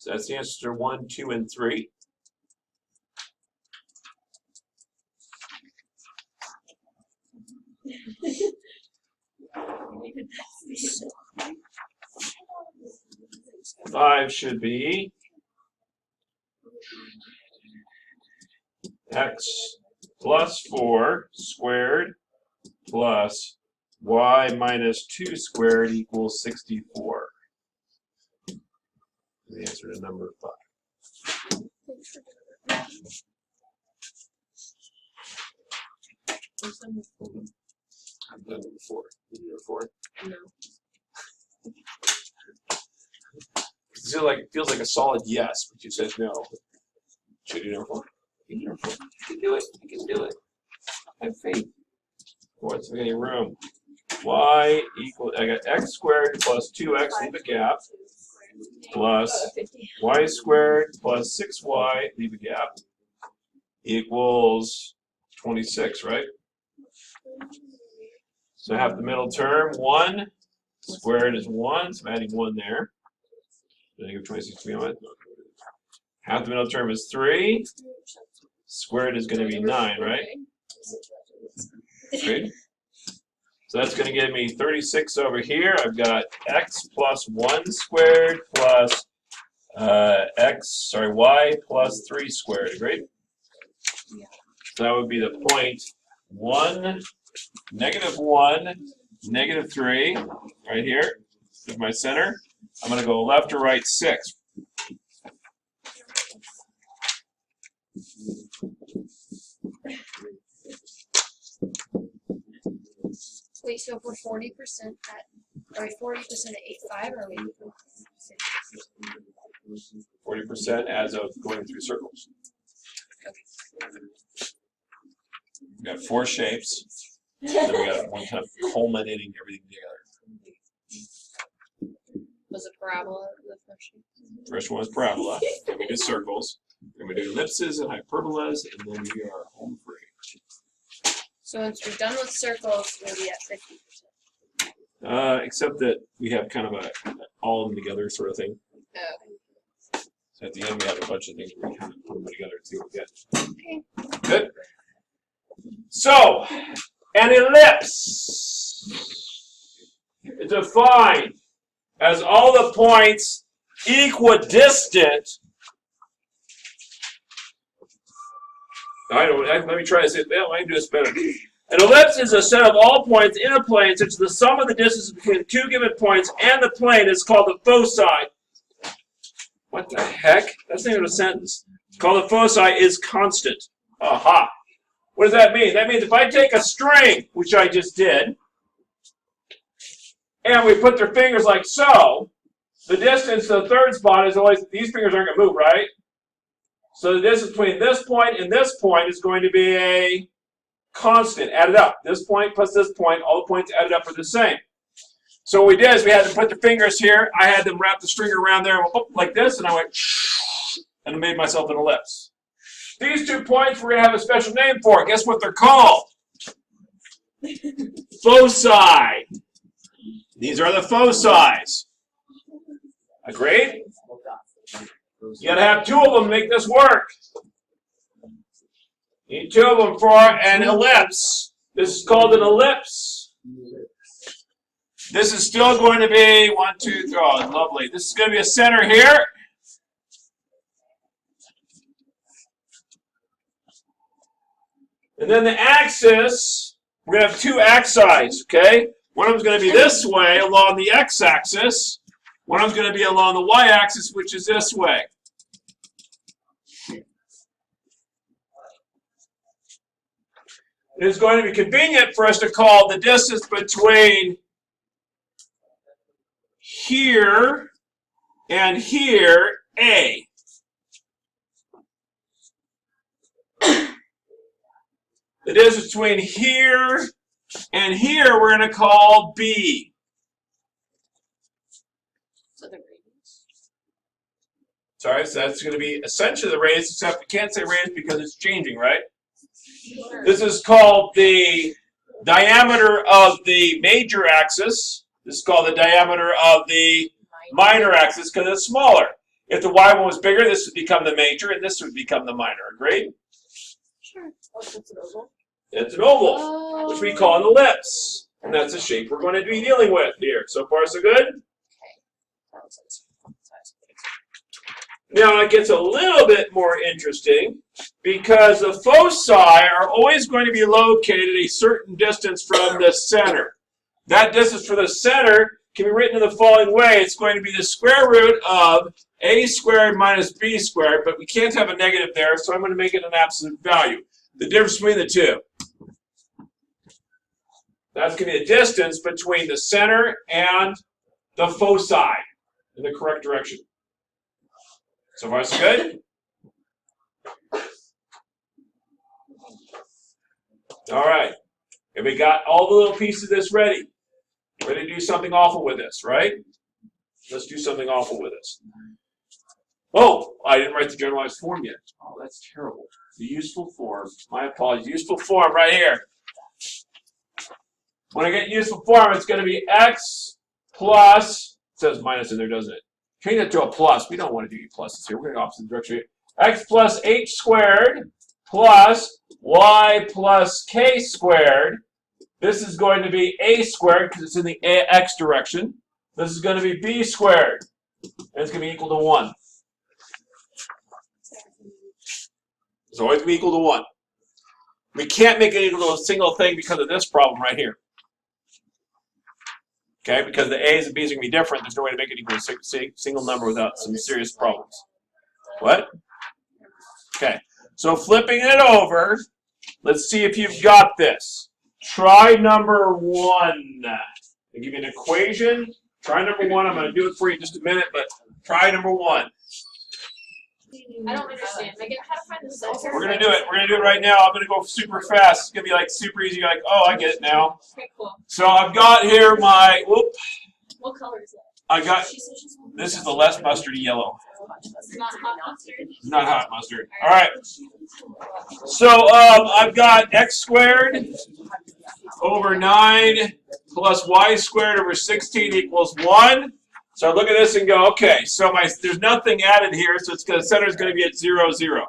So that's the answer to 1, 2, and 3. Five should be x plus 4 squared plus y minus 2 squared equals 64. The answer to number 5. I've done it before. Did you do it before? No. It feels like a solid yes, but you said no. Should you do it before? You can do it. You can do it. Have faith. What's in your room? Y equal, I got x squared plus 2x, leave a gap, plus y squared plus 6y, leave a gap, equals 26, right? So half the middle term, 1 squared is 1, so I'm adding 1 there. Negative 26 to be on it. Half the middle term is 3. Squared is going to be 9, right? Great. So that's going to give me 36 over here. I've got x plus 1 squared plus y plus 3 squared. Great. So that would be the point 1, -1, -3, right here is my center. I'm going to go left to right 6. Wait, so if we're 40% at, are we 40% at 8.5 or are we 40% as of going through circles. We've got 4 shapes. Then we got one kind of culminating everything together. Was a parabola the first shape? First one is parabola. Then we do circles. Then we do ellipses and hyperbolas, and then we are home free. So once we're done with circles, we'll be at 50%. Except that we have kind of a all of them together sort of thing. Oh. So at the end we have a bunch of things where we kind of put them together and see what we get. Okay. Good. So, an ellipse is defined as all the points equidistant. Let me try this. Well, I can do this better. An ellipse is a set of all points in a plane such that the sum of the distance between 2 given points and the plane is called the foci. What the heck? That's not even a sentence. Called the foci is constant. Aha. What does that mean? That means if I take a string, which I just did, and we put their fingers like so, the distance to the third spot is always, these fingers aren't going to move, right? So the distance between this point and this point is going to be a constant, added up. This point plus this point, all the points added up are the same. So what we did is we had to put the fingers here. I had them wrap the string around there like this, and I went, and I made myself an ellipse. These 2 points we're going to have a special name for. Guess what they're called? Foci. These are the foci. Agreed? You got to have 2 of them to make this work. You need 2 of them for an ellipse. This is called an ellipse. This is still going to be 1, 2, 3. Oh, lovely. This is going to be a center here. And then the axis, we're going to have 2 axes, okay? One of them is going to be this way along the x-axis. One of them is going to be along the y-axis, which is this way. It is going to be convenient for us to call the distance between here and here A. The distance between here and here we're going to call B. So the radius. Sorry, so that's going to be essentially the radius, except we can't say radius because it's changing, right? Sure. This is called the diameter of the major axis. This is called the diameter of the minor axis because it's smaller. If the y one was bigger, this would become the major, and this would become the minor. Agreed? Sure. Oh, it's an oval. It's an oval, which we call an ellipse. And that's the shape we're going to be dealing with here. So far, so good? Now it gets a little bit more interesting because the foci are always going to be located a certain distance from the center. That distance for the center can be written in the following way. It's going to be the square root of a squared minus b squared, but we can't have a negative there, so I'm going to make it an absolute value. The difference between the two. That's going to be the distance between the center and the foci in the correct direction. So far, so good? All right. And we got all the little pieces of this ready. Ready to do something awful with this, right? Let's do something awful with this. Oh, I didn't write the generalized form yet. Oh, that's terrible. The useful form. My apologies. Useful form right here. When I get useful form, it's going to be x plus, it says minus in there, doesn't it? Change that to a plus. We don't want to do pluses here. We're going to go opposite direction. X plus h squared plus y plus k squared. This is going to be a squared because it's in the x direction. This is going to be b squared. And it's going to be equal to 1. It's always going to be equal to 1. We can't make it equal to a single thing because of this problem right here. Okay, because the a's and b's are going to be different. There's no way to make it equal to a single number without some serious problems. What? Okay, so flipping it over, let's see if you've got this. Try number 1. I'll give you an equation. Try number 1. I'm going to do it for you in just a minute, but try number 1. I don't understand. How to find the center? We're going to do it. We're going to do it right now. I'm going to go super fast. It's going to be like super easy. You're like, oh, I get it now. Okay, cool. So I've got here my, whoop. What color is that? I got, this is the less mustardy yellow. Not hot mustard? Not hot mustard. All right. So I've got x squared over 9 plus y squared over 16 equals 1. So I look at this and go, okay, so there's nothing added here, so the center is going to be at 0, 0.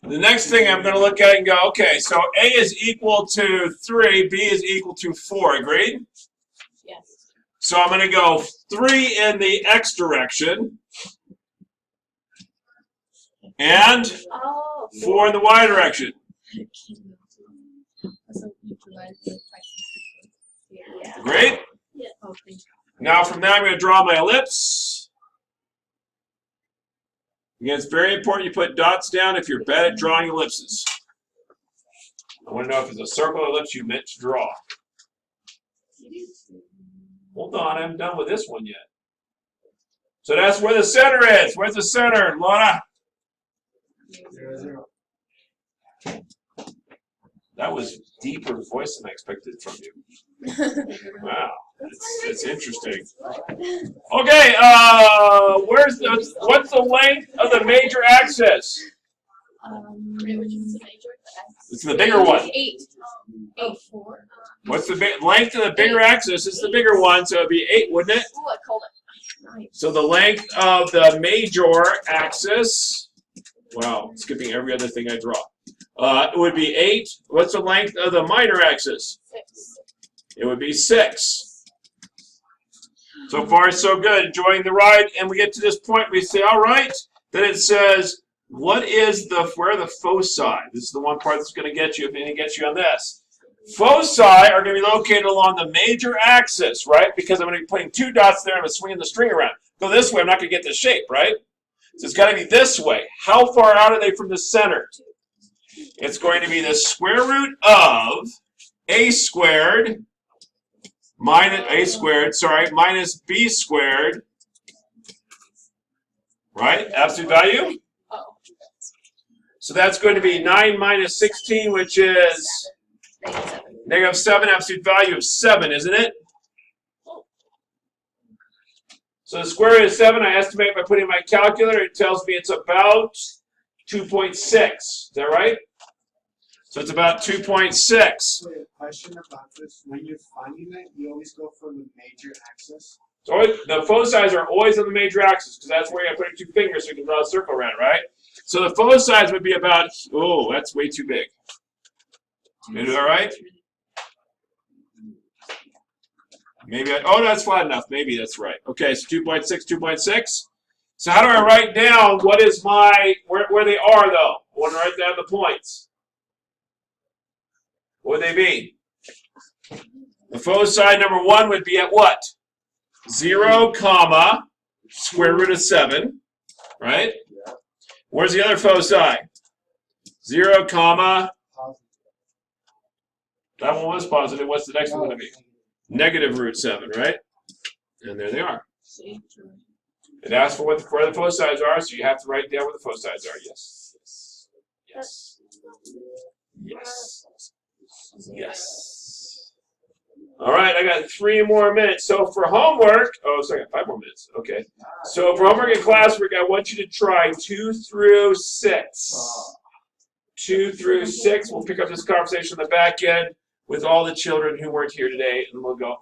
The next thing I'm going to look at and go, okay, so a is equal to 3, b is equal to 4. Agreed? Yes. So I'm going to go 3 in the x direction and 4 in the y direction. Great? Now from there I'm going to draw my ellipse. Again, it's very important you put dots down if you're bad at drawing ellipses. I want to know if it's a circle ellipse you meant to draw. Hold on, I haven't done with this one yet. So that's where the center is. Where's the center, Lana? 0, 0. That was deeper voice than I expected from you. Wow, it's interesting. Okay, what's the length of the major axis? It's the bigger one. 8. 8. 4. What's the length of the bigger axis? It's the bigger one, so it'd be 8, wouldn't it? Ooh, I called it. So the length of the major axis, wow, skipping every other thing I draw. It would be 8. What's the length of the minor axis? 6. It would be 6. So far, so good. Enjoying the ride. And we get to this point, we say, all right. Then it says, where are the foci? This is the one part that's going to get you, if anything gets you on this. Foci are going to be located along the major axis, right? Because I'm going to be putting 2 dots there and I'm swinging the string around. Go this way, I'm not going to get this shape, right? So it's got to be this way. How far out are they from the center? It's going to be the square root of a squared minus minus b squared, right? Absolute value. Oh. So that's going to be 9 minus 16, which is negative 7, absolute value of 7, isn't it? So the square root of 7, I estimate by putting my calculator, it tells me it's about 2.6. Is that right? So it's about 2.6. Wait, a question about this. When you're finding it, you always go for the major axis? So always, the foci are always on the major axis because that's where you put your 2 fingers so you can draw a circle around, right? So the foci would be about, oh, that's way too big. You do all right? Maybe, oh, that's flat enough. Maybe that's right. Okay, so 2.6, 2.6. So how do I write down what is my, where they are, though? I want to write down the points. What would they be? The foci number 1 would be at what? 0, comma, square root of 7, right? Where's the other foci? 0, comma, that one was positive. What's the next one going to be? Negative root 7, right? And there they are. It asks for where the foci are, so you have to write down where the foci are. Yes. Yes. Yes. Yes. Yes. All right, I got 3 more minutes. So for homework, oh, sorry, I got 5 more minutes. Okay. So for homework and classwork, I want you to try 2 through 6. 2 through 6. We'll pick up this conversation on the back end with all the children who weren't here today, and we'll go,